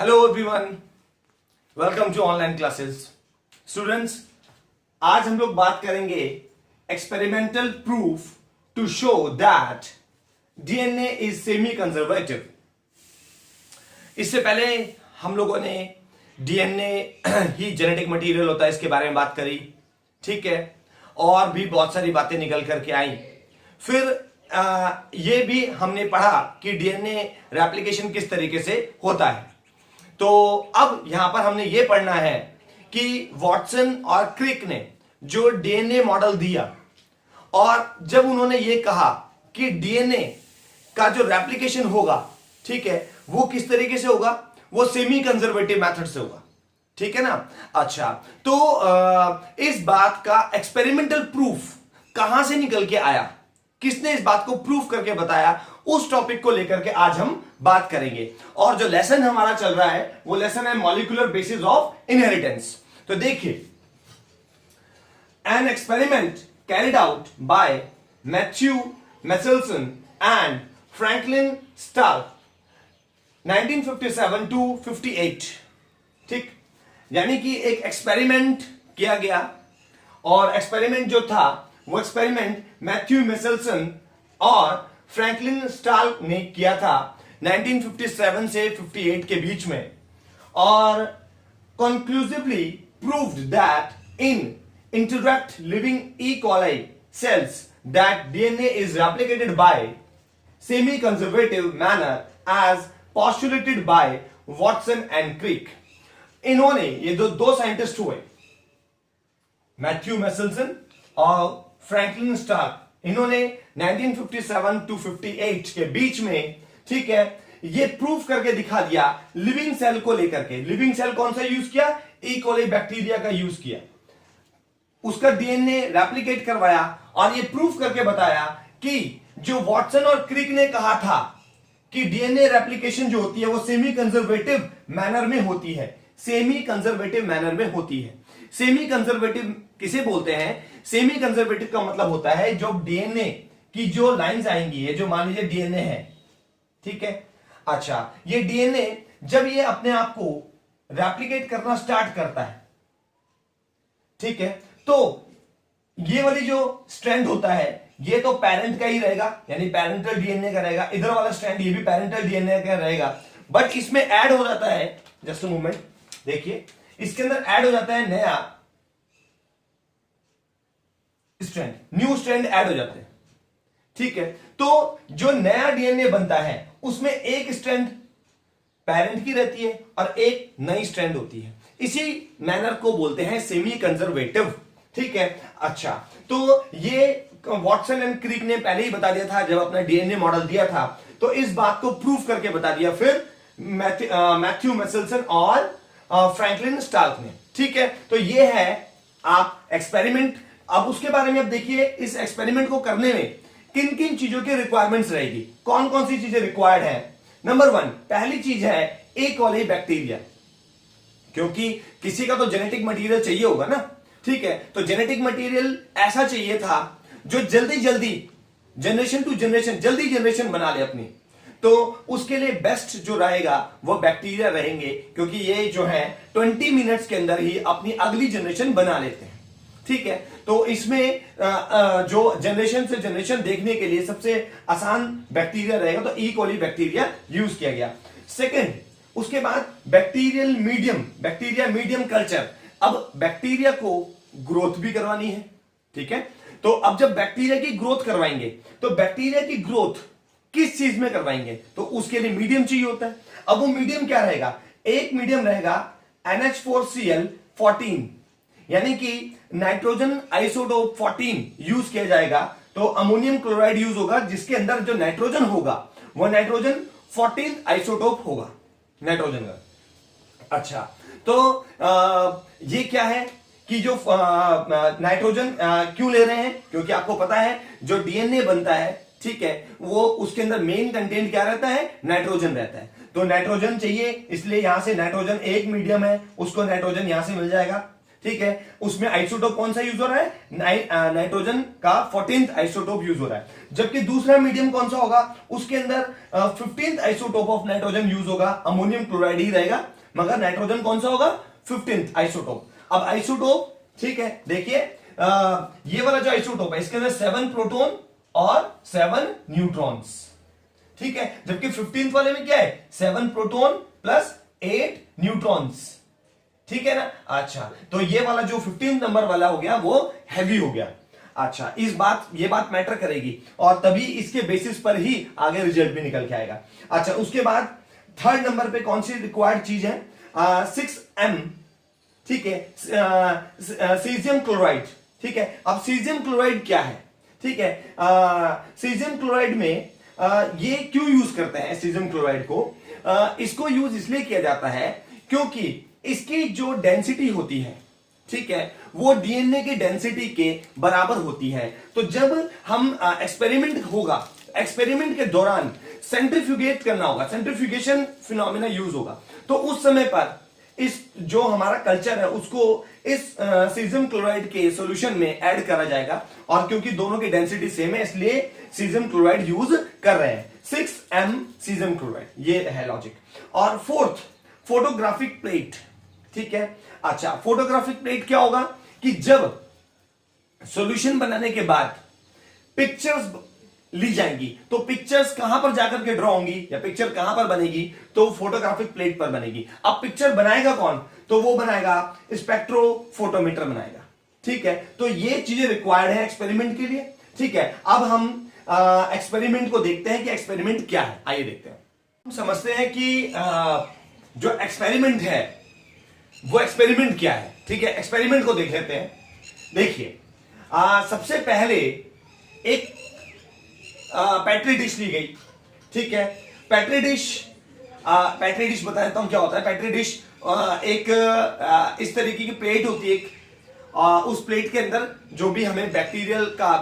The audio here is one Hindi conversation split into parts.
Hello everyone, welcome to online classes. Students, आज हम लोग बात करेंगे experimental proof to show that DNA is semi conservative. इससे पहले हम लोगों ने डीएनए ही जेनेटिक मटेरियल होता है इसके बारे में बात करी, ठीक है, और भी बहुत सारी बातें निकल करके आई। फिर ये भी हमने पढ़ा कि डीएनए रेप्लिकेशन किस तरीके से होता है। तो अब यहां पर हमने ये पढ़ना है कि वॉटसन और क्रिक ने जो डीएनए मॉडल दिया और जब उन्होंने ये कहा कि डीएनए का जो रेप्लिकेशन होगा, ठीक है, वो किस तरीके से होगा, वो सेमी कंजर्वेटिव मेथड से होगा, ठीक है ना। अच्छा, तो इस बात का एक्सपेरिमेंटल प्रूफ कहां से निकल के आया, किसने इस बात को प्रूफ करके बताया, उस टॉपिक को लेकर के आज हम बात करेंगे। और जो लेसन हमारा चल रहा है वो लेसन है मॉलिक्यूलर बेसिस ऑफ इनहेरिटेंस। तो देखिए, an experiment carried out by Matthew Meselson and Franklin Stahl 1957 to 58, ठीक, यानी कि एक एक्सपेरिमेंट किया गया और एक्सपेरिमेंट जो था वो एक्सपेरिमेंट मैथ्यू मेसेल्सन और फ्रैंकलिन स्टार्क ने किया था 1957 से 58 के बीच में, और conclusively proved that in intact living E. coli cells that DNA is replicated by semi-conservative manner as postulated by Watson and Crick। इन्होंने, ये दो साइंटिस्ट हुए, मैथ्यू मेसेल्सन और फ्रैंकलिन स्टार्क, इन्होंने 1957 टू 58 के बीच में, ठीक है, ये प्रूफ करके दिखा दिया लिविंग सेल को लेकर के। लिविंग सेल कौन सा यूज किया? ई कोली बैक्टीरिया का यूज किया, उसका डीएनए रेप्लिकेट करवाया और ये प्रूफ करके बताया कि जो वॉटसन और क्रिक ने कहा था कि डीएनए रेप्लिकेशन जो होती है वो सेमी कंजर्वेटिव मैनर में होती है, सेमी कंजर्वेटिव मैनर में होती है। सेमी कंजर्वेटिव किसे बोलते हैं? सेमी कंजर्वेटिव का मतलब होता है जो डीएनए की जो लाइंस आएंगी, ये जो मान लीजिए डीएनए है, ठीक है, अच्छा, ये डीएनए जब ये अपने आप को रेप्लिकेट करना स्टार्ट करता है, ठीक है, तो ये वाली जो स्ट्रैंड होता है ये तो पेरेंट का ही रहेगा, यानी पेरेंटल डीएनए का रहेगा। इधर वाला स्ट्रैंड ये भी पेरेंटल डीएनए का रहेगा, बट इसमें ऐड हो जाता है, जस्ट अ मोमेंट, देखिए, इसके अंदर ऐड हो जाता है नया स्ट्रैंड, न्यू स्ट्रैंड ऐड हो जाते हैं, ठीक है। तो जो नया डीएनए बनता है उसमें एक स्ट्रैंड पेरेंट की रहती है और एक नई स्ट्रैंड होती है। इसी मैनर को बोलते हैं सेमी कंजर्वेटिव, ठीक है। अच्छा, तो ये वॉटसन एंड क्रिक ने पहले ही बता दिया था जब अपना डीएनए मॉडल दिया था, तो इस बात को प्रूफ करके बता दिया फिर मैथ्यू मेसेल्सन और फ्रैंकलिन स्टार्क ने, ठीक है। तो ये है आप एक्सपेरिमेंट। अब उसके बारे में अब देखिए, इस एक्सपेरिमेंट को करने में किन किन चीजों की रिक्वायरमेंट्स रहेगी, कौन कौन सी चीजें रिक्वायर्ड है। नंबर 1, पहली चीज है ए कॉली बैक्टीरिया, क्योंकि किसी का तो जेनेटिक मटेरियल चाहिए होगा ना, ठीक है। तो जेनेटिक मटेरियल ऐसा चाहिए था जो जल्दी जल्दी जनरेशन टू जनरेशन जल्दी जनरेशन बना ले अपनी, तो उसके लिए बेस्ट जो रहेगा वो बैक्टीरिया रहेंगे, क्योंकि ये जो है 20 मिनट्स के अंदर ही अपनी अगली जनरेशन बना लेते हैं, ठीक है। तो इसमें जो जनरेशन से जनरेशन देखने के लिए सबसे आसान बैक्टीरिया रहेगा, तो ई कोली बैक्टीरिया यूज किया गया। सेकंड, उसके बाद bacterial medium, bacteria medium culture. अब बैक्टीरिया को ग्रोथ भी करवानी है, ठीक है। तो अब जब बैक्टीरिया की ग्रोथ करवाएंगे तो बैक्टीरिया की ग्रोथ किस चीज में करवाएंगे, तो उसके लिए मीडियम चाहिए होता है। अब वो मीडियम क्या रहेगा? एक मीडियम रहेगा NH4Cl14, यानी कि नाइट्रोजन आइसोटोप 14 यूज किया जाएगा, तो अमोनियम क्लोराइड यूज होगा, जिसके अंदर जो नाइट्रोजन होगा वो नाइट्रोजन 14 आइसोटोप होगा नाइट्रोजन का। अच्छा, तो ये क्या है कि जो नाइट्रोजन क्यों ले रहे हैं? क्योंकि आपको पता है जो डीएनए बनता है, ठीक है, वो उसके अंदर मेन कंटेंट क्या रहता है? नाइट्रोजन रहता है। तो नाइट्रोजन चाहिए, इसलिए यहां से नाइट्रोजन एक मीडियम है, उसको नाइट्रोजन यहां से मिल जाएगा, ठीक है, उसमें आइसोटोप कौन सा यूज हो रहा है, नाइट्रोजन का 14th आइसोटोप यूज हो रहा है। जबकि दूसरा मीडियम कौन सा होगा, उसके अंदर 15th isotope of nitrogen use होगा, अमोनियम क्लोराइड ही रहेगा, मगर नाइट्रोजन कौन सा होगा, 15th आइसोटोप। अब आइसोटोप, ठीक है, देखिए ये वाला जो आइसोटोप है इसके अंदर 7 प्रोटॉन और 7 न्यूट्रॉन्स, ठीक है, जबकि 15th वाले में क्या है, 7 प्रोटॉन प्लस 8 न्यूट्रॉन्स, ठीक है ना। अच्छा, तो ये वाला जो 15 नंबर वाला हो गया वो हैवी हो गया। अच्छा, ये बात मैटर करेगी और तभी इसके बेसिस पर ही आगे रिजल्ट भी निकल के आएगा। अच्छा, उसके बाद 3rd नंबर पे कौन सी रिक्वायर्ड चीज है, 6M, ठीक है, सीजियम क्लोराइड, ठीक है। अब सीजियम क्लोराइड क्या है, ठीक है, सीजियम क्लोराइड में ये क्यों यूज करते हैं सीजियम क्लोराइड को, इसको यूज इसलिए किया जाता है क्योंकि इसकी जो डेंसिटी होती है, ठीक है, वो डीएनए की डेंसिटी के बराबर होती है। तो जब हम एक्सपेरिमेंट होगा, एक्सपेरिमेंट के दौरान सेंट्रीफ्यूगेट करना होगा, सेंट्रीफ्यूगेशन फिनोमेना यूज होगा, तो उस समय पर इस जो हमारा कल्चर है उसको इस सीजियम क्लोराइड के सॉल्यूशन में ऐड करा जाएगा, और क्योंकि दोनों की डेंसिटी सेम है इसलिए सीजियम क्लोराइड यूज कर रहे हैं, 6M सीजियम क्लोराइड, ये है लॉजिक। और 4th फोटोग्राफिक प्लेट, ठीक है। अच्छा, फोटोग्राफिक प्लेट क्या होगा कि जब सॉल्यूशन बनाने के बाद पिक्चर्स ली जाएंगी तो पिक्चर्स कहां पर जाकर के ड्रॉ होंगी या पिक्चर कहां पर बनेगी, तो फोटोग्राफिक प्लेट पर बनेगी। अब पिक्चर बनाएगा कौन, तो वो बनाएगा स्पेक्ट्रोफोटोमीटर बनाएगा, ठीक है। तो ये चीजें रिक्वायर्ड है एक्सपेरिमेंट के लिए, ठीक है। अब हम एक्सपेरिमेंट को देखते हैं कि एक्सपेरिमेंट क्या है, आइए देखते हैं। हम समझते हैं कि जो एक्सपेरिमेंट है वो एक्सपेरिमेंट क्या है, ठीक है। एक्सपेरिमेंट को देख लेते हैं। देखिए, सबसे पहले एक पेट्री डिश ली गई, ठीक है। पेट्री डिश बता देता हूं क्या होता है। पेट्री डिश एक इस तरीके की प्लेट होती है, उस प्लेट के अंदर जो भी हमें बैक्टीरिया का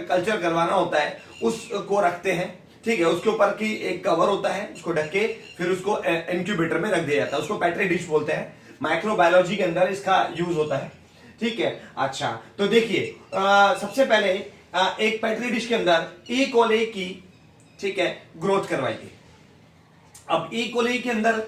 कल्चर करवाना होता है उसको रखते हैं, ठीक है। उसके ऊपर की एक कवर होता है, उसको ढक के फिर उसको इंक्यूबेटर में रख दिया जाता है, उसको पेट्री डिश बोलते हैं। माइक्रोबायोलॉजी के अंदर इसका यूज होता है, ठीक है। अच्छा, तो देखिए, सबसे पहले एक पेट्री डिश के अंदर ई कोली की, ठीक है, ग्रोथ करवाई गई। अब ई कोली के अंदर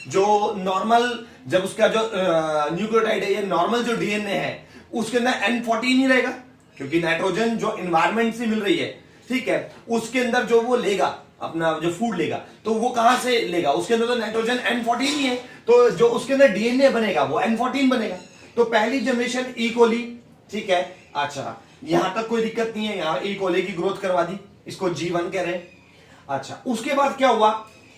जो नॉर्मल, जब उसका जो न्यूक्लियोटाइड है, ये नॉर्मल जो डीएनए है उसके अंदर N14 ही रहेगा, क्योंकि नाइट्रोजन जो एनवायरमेंट से मिल रही है, ठीक है, उसके अंदर जो वो लेगा अपना जो फूड लेगा तो वो कहां से लेगा, उसके अंदर तो नाइट्रोजन N14 ही है, तो जो उसके अंदर डीएनए बनेगा वो N14 बनेगा। तो पहली जनरेशन ई कोली, ठीक है। अच्छा, यहां तक कोई दिक्कत नहीं है, यहां ई कोली की ग्रोथ करवा दी, इसको G1 कह रहे हैं। अच्छा, उसके बाद क्या हुआ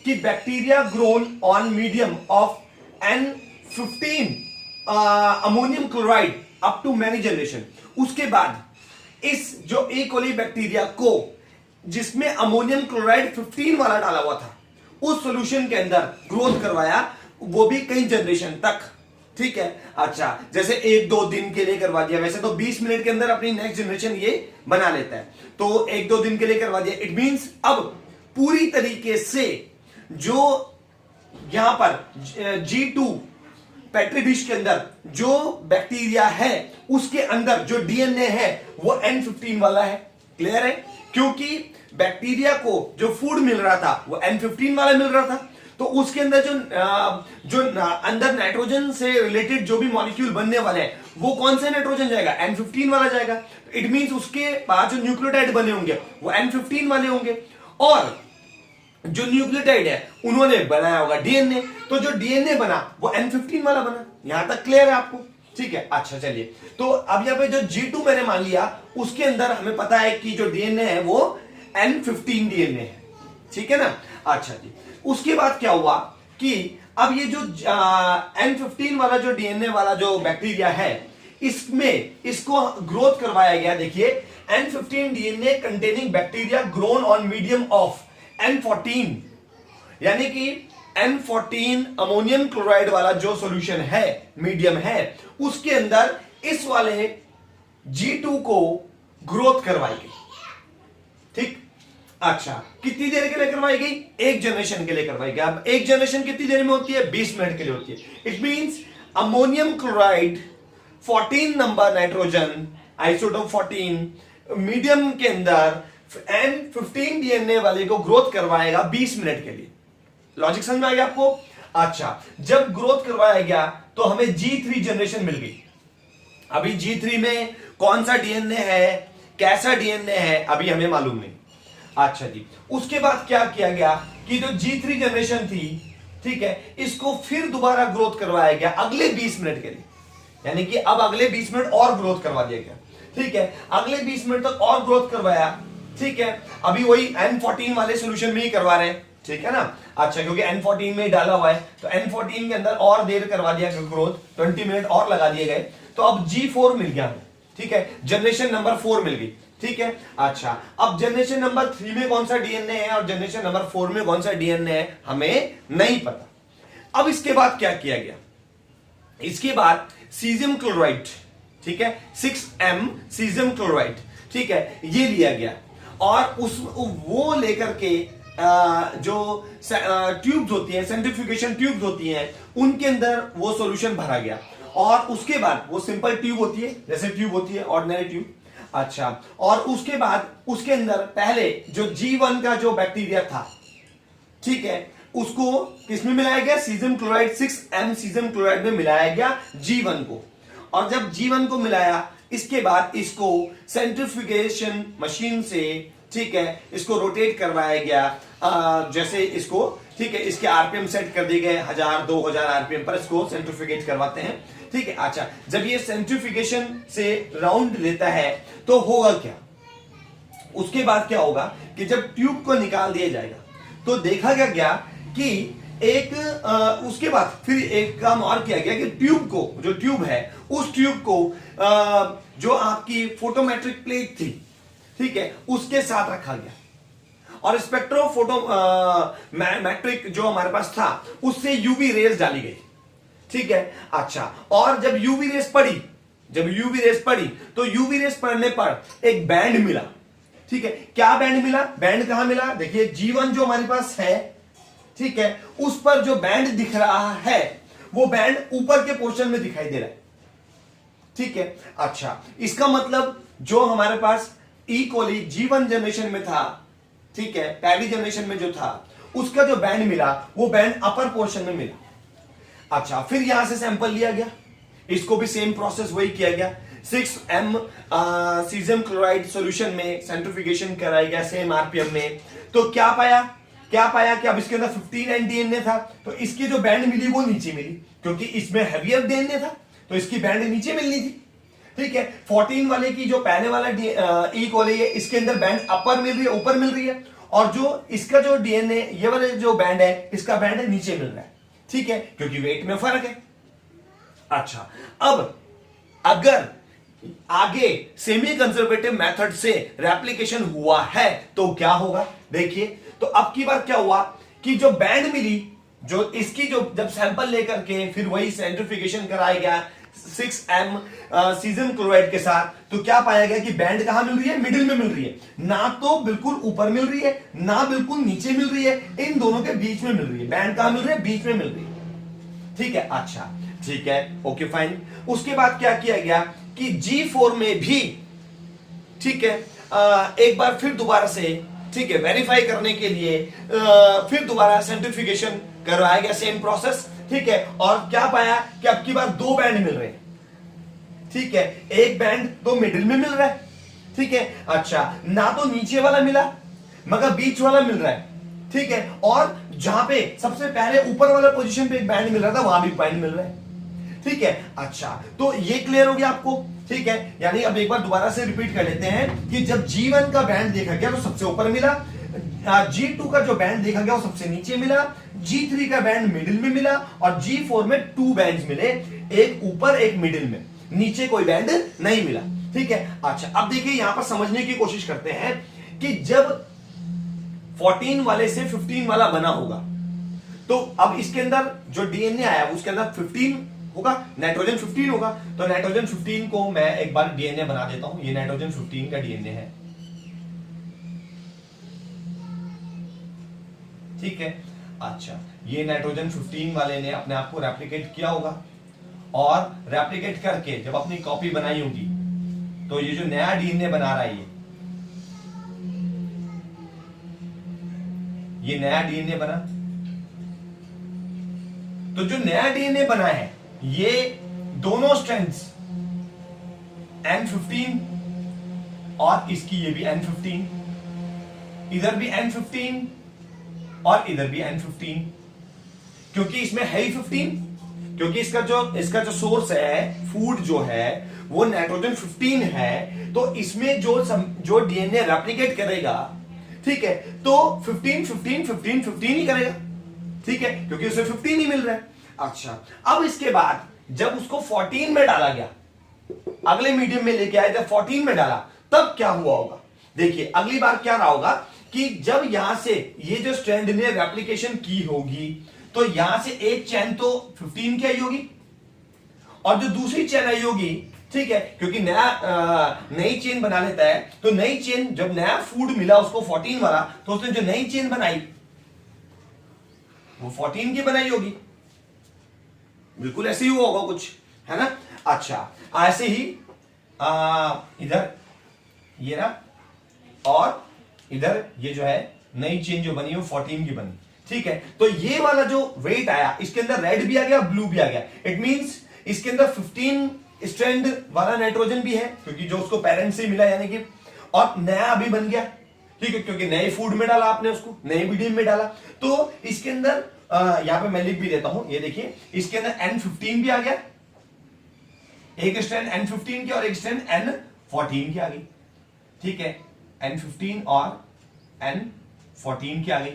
कि bacteria grown on medium of N15 ammonium chloride up to many generation. उसके बाद इस जो ई कोली बैक्टीरिया को, जिसमें अमोनियम क्लोराइड 15 वाला डाला हुआ था, उस सॉल्यूशन के अंदर ग्रोथ करवाया, वो भी कई जनरेशन तक, ठीक है। अच्छा, जैसे 1-2 दिन के लिए करवा दिया, वैसे तो 20 मिनट के अंदर अपनी नेक्स्ट जनरेशन ये बना लेता है, तो 1-2 दिन के लिए करवा दिया। इट मींस अब पूरी तरीके से जो यहां पर G2 पेट्री डिश के अंदर जो बैक्टीरिया है उसके अंदर जो डीएनए है वो N15 वाला है। क्लियर है? क्योंकि बैक्टीरिया को जो फूड मिल रहा था वो N15 वाला मिल रहा था, तो उसके अंदर जो अंदर नाइट्रोजन से रिलेटेड जो भी मॉलिक्यूल बनने वाले हैं वो कौन सा नाइट्रोजन जाएगा, N15 वाला जाएगा। इट मींस उसके पास जो न्यूक्लियोटाइड बने होंगे वो N15 वाले होंगे, और जो न्यूक्लियोटाइड है उन्होंने बनाया होगा डीएनए, तो जो डीएनए बना वो N15 वाला बना। यहां तक क्लियर है आपको? ठीक है। अच्छा, चलिए, तो अब यहां पे जो G2 मैंने मान लिया उसके अंदर हमें पता है कि जो डीएनए है वो N15 डीएनए है, ठीक है ना। अच्छा जी, उसके बाद क्या हुआ कि अब ये जो N15 वाला जो डीएनए वाला जो बैक्टीरिया है इसमें इसको ग्रोथ करवाया गया। देखिए, N15 DNA containing bacteria grown on medium of N14, यानी कि N14 अमोनियम क्लोराइड वाला जो सॉल्यूशन है, मीडियम है, उसके अंदर इस वाले G2 को ग्रोथ करवाई गई। ठीक। अच्छा, कितनी देर के लिए करवाई गई? एक जनरेशन के लिए करवाई गई। अब एक जनरेशन कितनी देर में होती है? 20 मिनट के लिए होती है। It means ammonium chloride 14 number nitrogen, isotope 14 medium के अंदर N15 डीएनए वाले को ग्रोथ करवाएगा 20 मिनट के लिए। लॉजिक समझ में आ गया आपको? अच्छा, जब ग्रोथ करवाया गया तो हमें G3 जनरेशन मिल गई। अभी G3 में कौन सा डीएनए है, कैसा डीएनए है, अभी हमें मालूम नहीं। अच्छा जी, उसके बाद क्या किया गया कि जो G3 जनरेशन थी, ठीक है, इसको फिर दोबारा ग्रोथ करवाया गया अगले 20 मिनट के लिए। यानी कि अब अगले 20 मिनट और ग्रोथ करवा दिया गया। ठीक है, अगले 20 मिनट तक और ग्रोथ करवाया। ठीक है, अभी वही N14 वाले सॉल्यूशन में ही करवा रहे हैं, ठीक है ना। अच्छा, क्योंकि N14 में डाला हुआ है तो N14 के अंदर और देर करवा दिया ग्रोथ, 20 मिनट और लगा दिए गए, तो अब G4 मिल गया हमें। ठीक है, जनरेशन नंबर 4 मिल गई। ठीक है, अच्छा, अब जनरेशन नंबर 3 में कौन सा डीएनए है और जनरेशन नंबर 4 में कौन सा डीएनए है हमें नहीं पता। अब इसके बाद क्या किया गया, इसके बाद सीजियम क्लोराइड, ठीक है, 6M सीजियम क्लोराइड, ठीक है, ये लिया गया और उस वो लेकर के जो ट्यूब्स होती हैं, सेंट्रीफ्यूगेशन ट्यूब्स होती हैं, उनके अंदर वो सॉल्यूशन भरा गया और उसके बाद वो सिंपल ट्यूब होती है, जैसे ट्यूब होती है ऑर्डिनरी ट्यूब। अच्छा, और उसके बाद उसके अंदर पहले जो G1 का जो बैक्टीरिया था, ठीक है, उसको किसमें मिलाया गया, caesium chloride 6M caesium chloride में मिलाया गया G1 को। और जब G1 को मिलाया, इसके बाद इसको सेंट्रीफ्यूगेशन मशीन से, ठीक है, इसको रोटेट करवाया गया, जैसे इसको, ठीक है, इसके आरपीएम सेट कर दिए गए 1000-2000 आरपीएम पर इसको सेंट्रीफ्यूगेट करवाते हैं। ठीक है, अच्छा, जब ये सेंट्रीफ्यूगेशन से राउंड लेता है तो होगा क्या, उसके बाद क्या होगा कि जब ट्यूब को निकाल दिया जाएगा तो देखा गया कि एक उसके बाद फिर एक काम और किया गया कि ट्यूब को, जो ट्यूब है उस ट्यूब को जो आपकी फोटोमेट्रिक प्लेट थी, ठीक है, उसके साथ रखा गया और स्पेक्ट्रो फोटो मैट्रिक जो हमारे पास था उससे यूवी रेज डाली गई। ठीक है, अच्छा, और जब यूवी रेस पड़ी तो यूवी रेस पड़ने पर एक बैंड मिला। ठीक है, क्या बैंड मिला, बैंड कहां मिला, देखिए G1 जो हमारे पास है, ठीक है, उस पर जो बैंड दिख रहा है वो बैंड ऊपर के पोर्शन में दिखाई दे रहा है। ठीक है, अच्छा, इसका मतलब जो हमारे पास ई कोली G1 जनरेशन में था, ठीक है, पहली जनरेशन में जो था उसका जो बैंड मिला वो बैंड अपर पोर्शन में मिला। अच्छा, फिर यहां से सैंपल लिया गया, इसको भी सेम प्रोसेस वही किया गया, 6M सीजियम क्लोराइड सॉल्यूशन में सेंट्रीफ्यूगेशन कराया गया सेम आरपीएम में। तो क्या पाया कि अब इसके अंदर 15N डीएनए था, तो इसकी जो बैंड मिली वो नीचे मिली, क्योंकि इसमें हैवियर डीएनए था तो इसकी बैंड नीचे मिलनी थी। ठीक है, 14 वाले की जो पहले वाला ई कोली है इसके अंदर बैंड अपर मिल रही है, ऊपर मिल रही है, और जो इसका जो डीएनए ये वाले जो बैंड है इसका बैंड नीचे मिल रहा है। ठीक है, क्योंकि वेट में फर्क है। अच्छा, अब अगर आगे सेमी कंजर्वेटिव मेथड से रेप्लिकेशन हुआ है तो क्या होगा, देखिए, तो अब की बार क्या हुआ कि जो बैंड मिली, जो इसकी जो जब सैंपल लेकर के फिर वही सेंट्रीफ्यूगेशन कराया गया 6M सीजियम क्लोराइड के साथ, तो क्या पाया गया कि बैंड कहां मिल रही है, मिडिल में मिल रही है, ना तो बिल्कुल ऊपर मिल रही है ना बिल्कुल नीचे मिल रही है, इन दोनों के बीच में मिल रही है। बैंड कहां मिल रही है, बीच में मिल रही है। ठीक है, अच्छा, ठीक है, ओके फाइन। उसके बाद क्या किया गया कि G4 में भी, ठीक है, एक बार फिर दोबारा से, ठीक है, वेरीफाई करने के लिए फिर दोबारा सेंट्रीफ्यूगेशन करवाया गया, सेम प्रोसेस। ठीक है, और क्या पाया कि अब की बार 2 बैंड मिल रहे हैं। ठीक है, एक बैंड तो मिडिल में मिल रहा है। ठीक है, अच्छा, ना तो नीचे वाला मिला मगर बीच वाला मिल रहा है। ठीक है, और जहां पे सबसे पहले ऊपर वाला पोजीशन पे एक बैंड मिल रहा था वहां भी बैंड मिल रहा है। ठीक है, अच्छा, तो ये क्लियर हो गया आपको। ठीक है, यानी अब एक बार दोबारा से रिपीट कर लेते हैं कि जब G1 का बैंड देखा गया तो सबसे ऊपर मिला, G2 का जो बैंड देखा गया वो सबसे नीचे मिला, G3 का बैंड मिडिल में मिला और G4 में 2 बैंड्स मिले, एक ऊपर एक मिडिल में, नीचे कोई बैंड नहीं मिला। ठीक है, अच्छा, अब देखिए यहां पर समझने की कोशिश करते हैं कि जब 14 वाले से 15 वाला बना होगा तो अब इसके अंदर जो डीएनए आया उसके अंदर 15 होगा, नाइट्रोजन 15 होगा, तो नाइट्रोजन 15 को मैं एक बार डीएनए बना देता हूं। ये नाइट्रोजन 15 का डीएनए है। ठीक है, अच्छा, ये नाइट्रोजन 15 वाले ने अपने आप को रेप्लिकेट किया होगा और रेप्लिकेट करके जब अपनी कॉपी बनाई होगी, तो ये जो नया डीएनए बना रहा है, ये नया डीएनए बना, तो जो नया डीएनए बना है ये दोनों स्ट्रैंड्स N15 और इसकी ये भी N15, इधर भी N15 और इधर भी N15, क्योंकि इसमें है ही 15, क्योंकि इसका जो सोर्स है, फूड जो है वो नाइट्रोजन 15 है, तो इसमें जो डीएनए रेप्लिकेट करेगा, ठीक है, तो 15 15 15 15 ही करेगा, ठीक है, क्योंकि उसे 15 ही मिल रहा है। अच्छा, अब इसके बाद जब उसको 14 में डाला गया, अगले मीडियम में लेके आए, जब 14 में डाला, तब क्या हुआ होगा? देखिए अगली बार क्या रहा होगा कि जब यहां से ये जो स्ट्रैंड ने रेप्लिकेशन की होगी, तो यहां से एक चेन तो 15 की आई होगी, और जो दूसरी चेन आई होगी, ठीक है, क्योंकि नई चेन बना लेता है, तो नई चेन जब नया फूड मिला उसको 14 वाला, तो उसने जो नई चेन बनाई वो 14 की बनाई होगी। बिल्कुल ऐसे ही हुआ होगा कुछ, है ना? अच्छा, ऐसे ही इधर ये ना, और इधर ये जो है नई चेन जो बनी वो 14 की बनी, ठीक है। तो ये वाला जो वेट आया, इसके अंदर रेड भी आ गया, ब्लू भी आ गया। इट मींस इसके अंदर 15 स्ट्रैंड वाला नाइट्रोजन भी है, क्योंकि जो उसको पेरेंट से मिला, यानी कि, और नया भी बन गया, ठीक है, क्योंकि नए फूड में डाला आपने उसको, नए मीडियम में डाला। तो इसके अंदर यहां पे मैं लिख भी देता हूं, ये देखिए, इसके अंदर N15 भी आ गया, एक स्ट्रैंड N15 की और एक स्ट्रैंड N14 की आ गई, ठीक है, N15 और N14 की आ गई।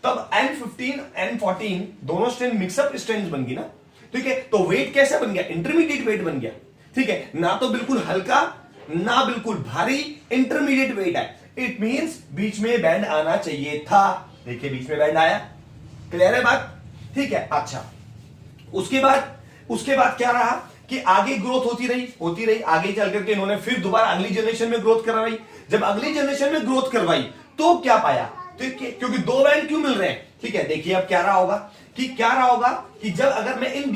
तब N15 N14 दोनों स्ट्रैंड मिक्सअप स्ट्रैंड्स बन गई ना, ठीक है। तो वेट कैसा बन गया? इंटरमीडिएट वेट बन गया, ठीक है, ना तो बिल्कुल हल्का ना बिल्कुल भारी, इंटरमीडिएट वेट है। इट मींस बीच में बैंड आना चाहिए था, देखिए बीच में बैंड आया। क्लियर है बात? ठीक है। अच्छा, उसके बाद क्या रहा कि आगे ग्रोथ होती रही, आगे चल करके इन्होंने फिर दोबारा अगली जनरेशन में ग्रोथ करवाई। जब अगली जनरेशन में ग्रोथ करवाई तो क्या पाया? तो क्योंकि दो बैंड क्यों मिल रहे हैं, ठीक है। देखिए अब क्या रहा होगा कि जब अगर मैं इन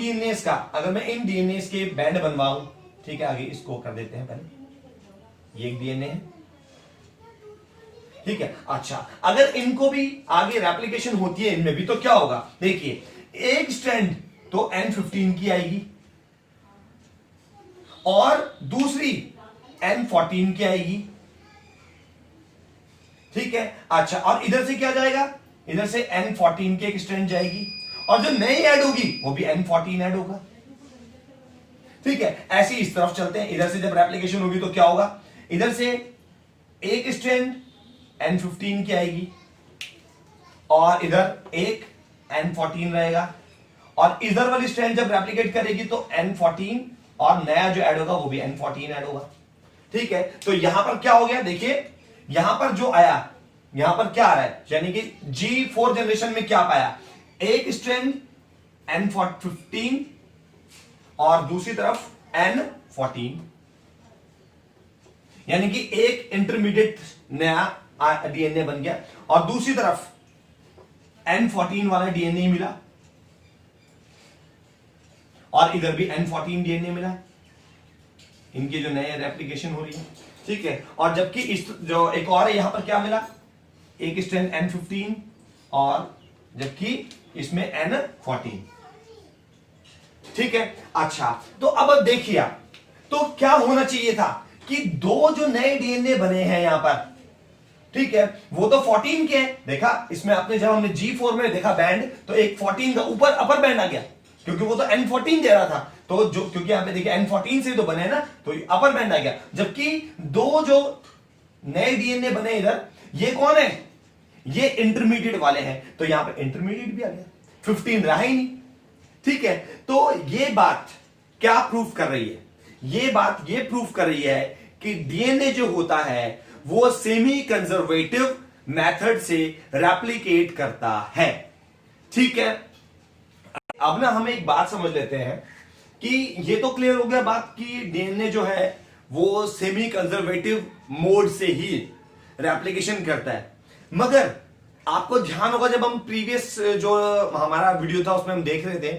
डीएनए के बैंड बनवाऊं, ठीक है, आगे इसको कर देते हैं पहले, ये एक डीएनए है, ठीक है। अच्छा, अगर इनको भी आगे रेप्लिकेशन होती है इनमें भी, तो क्या होगा? देखिए, एक स्ट्रैंड तो N15 की आएगी और दूसरी N14 की आएगी, ठीक है। अच्छा, और इधर से क्या जाएगा? इधर से N14 की एक स्ट्रैंड जाएगी, और जो नई ऐड होगी वो भी N14 ऐड होगा, ठीक है। ऐसे इस तरफ चलते हैं, इधर से जब रेप्लिकेशन होगी तो क्या होगा? इधर से एक स्ट्रैंड N15 की आएगी और इधर एक N14 रहेगा, और इधर वाली स्ट्रैंड जब रेप्लिकेट करेगी तो N14 और नया जो ऐड होगा वो भी N14 ऐड होगा, ठीक है। तो यहां पर क्या हो गया? देखिए यहां पर जो आया, यहां पर क्या आ रहा है, यानी कि G4 जनरेशन में क्या पाया? एक स्ट्रैंड N15 और दूसरी तरफ N14, यानी कि एक इंटरमीडिएट नया डीएनए बन गया और दूसरी तरफ N14 वाला डीएनए मिला, और इधर भी N14 डीएनए मिला, इनके जो नए रेप्लिकेशन हो रही है, ठीक है। और जबकि इस जो एक और है, यहां पर क्या मिला? एक स्ट्रैंड N15 और जबकि इसमें N14, ठीक है। अच्छा, तो अब देखिए, तो क्या होना चाहिए था कि दो जो नए डीएनए बने हैं यहां पर, ठीक है, वो तो 14 के हैं। देखा इसमें आपने, जब हमने G4 में देखा बैंड, तो एक 14 का ऊपर अपर बैंड आ गया, क्योंकि वो तो N14 दे रहा था, तो जो क्योंकि यहां पे देखिए N14 से तो बने ना, तो अपर बैंड आ गया। जबकि दो जो नए डीएनए बने इधर, ये कौन है? ये इंटरमीडिएट वाले हैं, तो यहां पर इंटरमीडिएट भी आ गया, 15 रहा ही नहीं, ठीक है। तो ये बात क्या प्रूफ कर रही है? ये बात ये प्रूफ कर रही है कि डीएनए जो होता है वो सेमी कंजर्वेटिव मेथड से रेप्लिकेट करता है, ठीक है। अब ना हम एक बात समझ लेते हैं कि ये तो क्लियर हो गया बात कि डीएनए जो है वो सेमी कंजर्वेटिव मोड से ही रेप्लिकेशन करता है। मगर आपको ध्यान होगा, जब हम प्रीवियस जो हमारा वीडियो था उसमें हम देख रहे थे,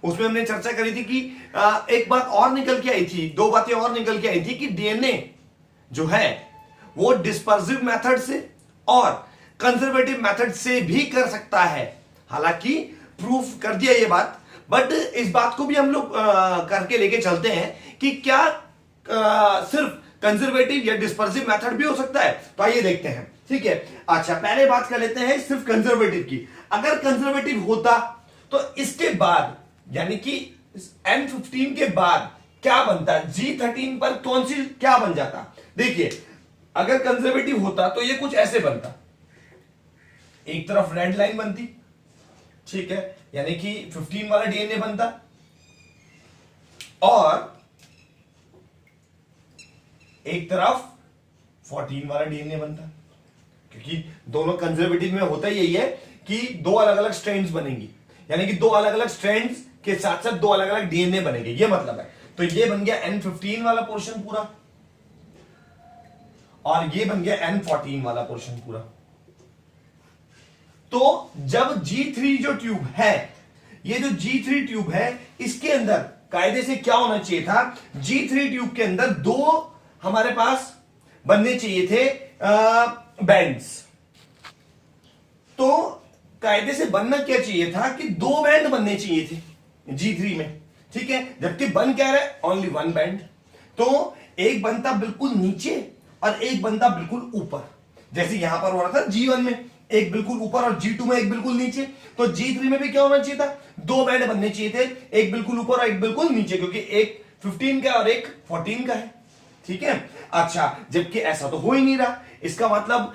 उसमें हमने चर्चा करी थी कि एक बात और निकल के आई थी, दो बातें और निकल के आई थी कि डीएनए जो है वो डिस्पर्सिव मेथड से और कंजर्वेटिव मेथड से भी कर सकता है। हालांकि प्रूफ कर दिया ये बात, बट इस बात को भी हम लोग करके लेके चलते हैं कि क्या सिर्फ कंजर्वेटिव या डिस्पर्सिव मेथड भी हो सकता है। तो आइए देखते हैं, ठीक है। अच्छा, पहले बात कर लेते हैं सिर्फ कंजर्वेटिव की। अगर कंजर्वेटिव होता तो इसके बाद यानी कि N15 के बाद क्या बनता, G13 पर कौन सी क्या बन जाता। देखिए, अगर कंजर्वेटिव होता तो ये कुछ ऐसे बनता, एक तरफ रेड लाइन बनती, ठीक है, यानी कि 15 वाला डीएनए बनता, और एक तरफ 14 वाला डीएनए बनता। क्योंकि दोनों कंजर्वेटिव में होता ही यही है कि दो अलग अलग स्ट्रैंड्स बनेंगी, यानी कि दो अलग अलग स्ट्रैंड्स के साथ साथ दो अलग अलग डीएनए बनेंगे, ये मतलब है। तो ये बन गया N15 वाला पोर्शन पूरा, और ये बन गया N14 वाला पोर्शन पूरा। तो जब G3 जो ट्यूब है, ये जो G3 ट्यूब है, इसके अंदर कायदे से क्या होना चाहिए था, G3 ट्यूब के अंदर दो हमारे पास बनने चाहिए थे बैंड्स। तो कायदे से बनना क्या चाहिए था कि दो बैंड बनने चाहिए थे G3 में, ठीक है, जबकि बन क्या रहा है, ओनली वन बैंड। तो एक बनता बिल्कुल नीचे और एक बनता बिल्कुल ऊपर, जैसे यहां पर हो रहा था G1 में एक बिल्कुल ऊपर और G2 में एक बिल्कुल नीचे। तो G3 में भी क्या होना चाहिए था, दो बैंड बनने चाहिए थे, एक बिल्कुल ऊपर और एक बिल्कुल नीचे, क्योंकि एक 15 का और एक 14 का है, ठीक है। अच्छा, जबकि ऐसा तो हो ही नहीं रहा, इसका मतलब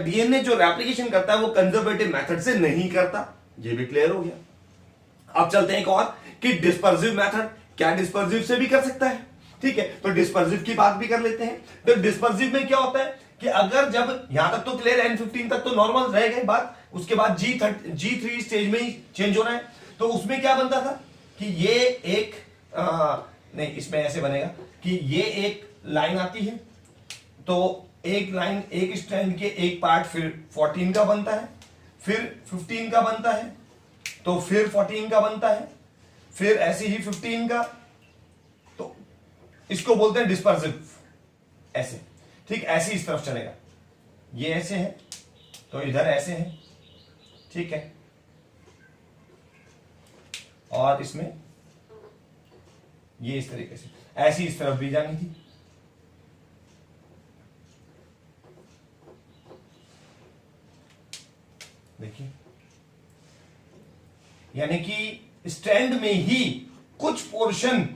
डीएनए जो रेप्लिकेशन करता है वो कंजर्वेटिव मेथड से नहीं करता, ये भी क्लियर हो गया। अब चलते हैं एक और कि डिस्पर्सिव मेथड, क्या डिस्पर्सिव से भी कर सकता है, ठीक है। तो डिस्पर्सिव की बात भी कर लेते हैं। तो डिस्पर्सिव में क्या होता है कि अगर जब यहां तक तो क्लियर, N15 तक तो नॉर्मल रह गई बात, उसके बाद G3 स्टेज में ही चेंज होना है। तो उसमें क्या बनता था कि ये एक नहीं, इसमें ऐसे बनेगा कि ये एक लाइन आती है, तो एक लाइन एक स्ट्रैंड के एक पार्ट फिर 14 का बनता है, फिर 15 का बनता है, तो फिर 14 का बनता है, फिर ऐसे ही 15 का। तो इसको बोलते हैं डिस्पर्सिव, ऐसे, ठीक, ऐसे इस तरफ चलेगा, ये ऐसे है तो इधर ऐसे है, ठीक है, और इसमें ये इस तरीके से ऐसी इस तरफ भी जानी थी। देखिए, यानी कि स्ट्रैंड में ही कुछ पोर्शन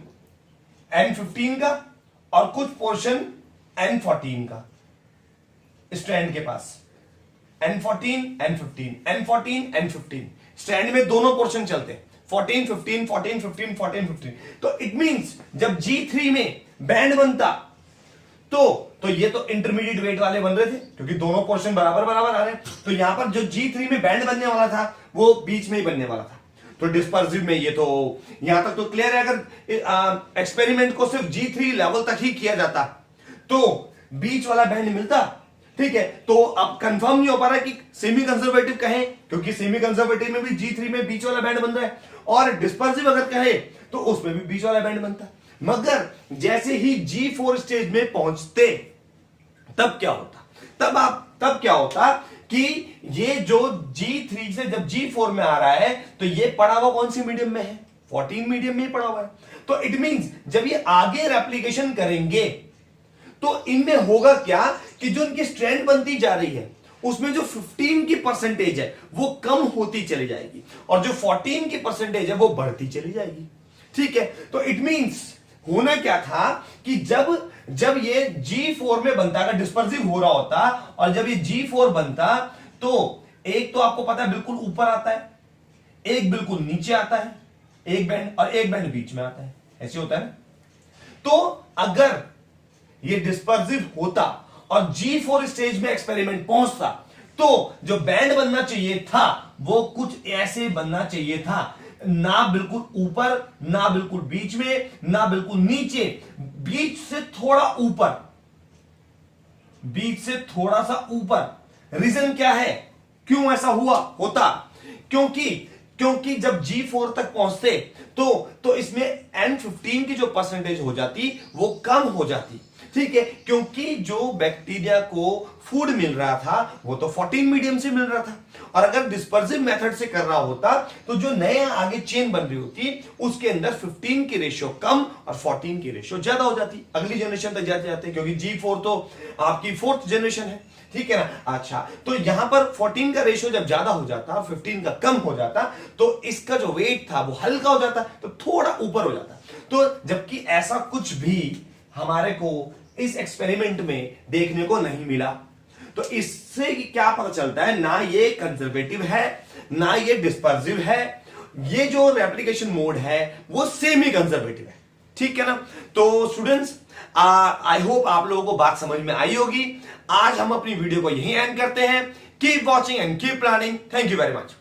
N15 का और कुछ पोर्शन N14 का, स्ट्रैंड के पास N14 N15 N14 N15, strand में दोनों पोर्शन चलते हैं, 14 15 14 15 14 15। तो इट मींस जब G3 में बैंड बनता तो ये तो इंटरमीडिएट वेट वाले बन रहे थे, क्योंकि दोनों पोर्शन बराबर बराबर आ रहे हैं। तो यहां पर जो G3 में बैंड बनने वाला था वो बीच में ही बनने वाला था। तो डिस्पर्सिव में ये तो यहां तक तो क्लियर है। अगर एक्सपेरिमेंट को सिर्फ G3 लेवल तक ही किया जाता तो बीच वाला बैंड मिलता, ठीक है। तो अब कंफर्म नहीं हो पा रहा कि सेमी कंजर्वेटिव कहें, क्योंकि सेमी कंजर्वेटिव में भी G3 में बीच वाला बैंड बन रहा है, और डिस्पर्सिव अगर कहे तो उसमें भी बीच वाला बैंड बनता। मगर जैसे ही G4 स्टेज में पहुंचते तब क्या होता, तब क्या होता कि ये जो G3 से जब G4 में आ रहा है तो ये पड़ा हुआ कौन सी मीडियम में है, 14 मीडियम में ही पड़ा हुआ है। तो इट मींस जब ये आगे रेप्लिकेशन करेंगे तो इनमें होगा क्या कि जो इनकी स्ट्रैंड बनती जा रही है उसमें जो 15 की परसेंटेज है वो कम होती चली जाएगी, और जो 14 की परसेंटेज है वो बढ़ती चली जाएगी, ठीक है। तो इट मींस होना क्या था कि जब ये G4 में बनता, अगर डिस्पर्सिव हो रहा होता और जब ये G4 बनता तो एक तो आपको पता है बिल्कुल ऊपर आता है, एक बिल्कुल नीचे आता है, एक बैंड, और एक बैंड बीच में आता है, ऐसे होता है। तो अगर ये डिस्पर्सिव होता और G4 स्टेज में एक्सपेरिमेंट पहुंचता तो जो बैंड बनना चाहिए था वो कुछ ऐसे बनना चाहिए था, ना बिल्कुल ऊपर, ना बिल्कुल बीच में, ना बिल्कुल नीचे, बीच से थोड़ा ऊपर, बीच से थोड़ा सा ऊपर। रीजन क्या है, क्यों ऐसा होता, क्योंकि क्योंकि जब G4 तक पहुंचते तो इसमें N15 की जो परसेंटेज हो जाती वो कम हो जाती, ठीक है, क्योंकि जो बैक्टीरिया को फूड मिल रहा था वो तो 14 मीडियम से मिल रहा था, और अगर डिस्पर्सिव मेथड से कर रहा होता तो जो नए आगे चेन बन रही होती उसके अंदर 15 की रेशियो कम और 14 की रेशियो ज्यादा हो जाती, अगली जनरेशन तक जाते जाते, क्योंकि G4 तो आपकी 4th जनरेशन है, ठीक है ना। अच्छा, तो यहां पर 14 का रेशियो जब ज्यादा हो जाता, 15 का कम हो जाता, तो इसका जो वेट था वो हल्का हो जाता, तो थोड़ा ऊपर हो जाता। तो जबकि ऐसा कुछ भी हमारे को इस एक्सपेरिमेंट में देखने को नहीं मिला, तो इससे क्या पता चलता है, ना ये कंजर्वेटिव है ना ये डिस्पर्सिव है, ये जो रेप्लिकेशन मोड है वो सेमी कंजर्वेटिव है, ठीक है ना। तो स्टूडेंट्स, आई होप आप लोगों को बात समझ में आई होगी। आज हम अपनी वीडियो को यहीं एंड करते हैं। Keep watching and keep planning. Thank you very much.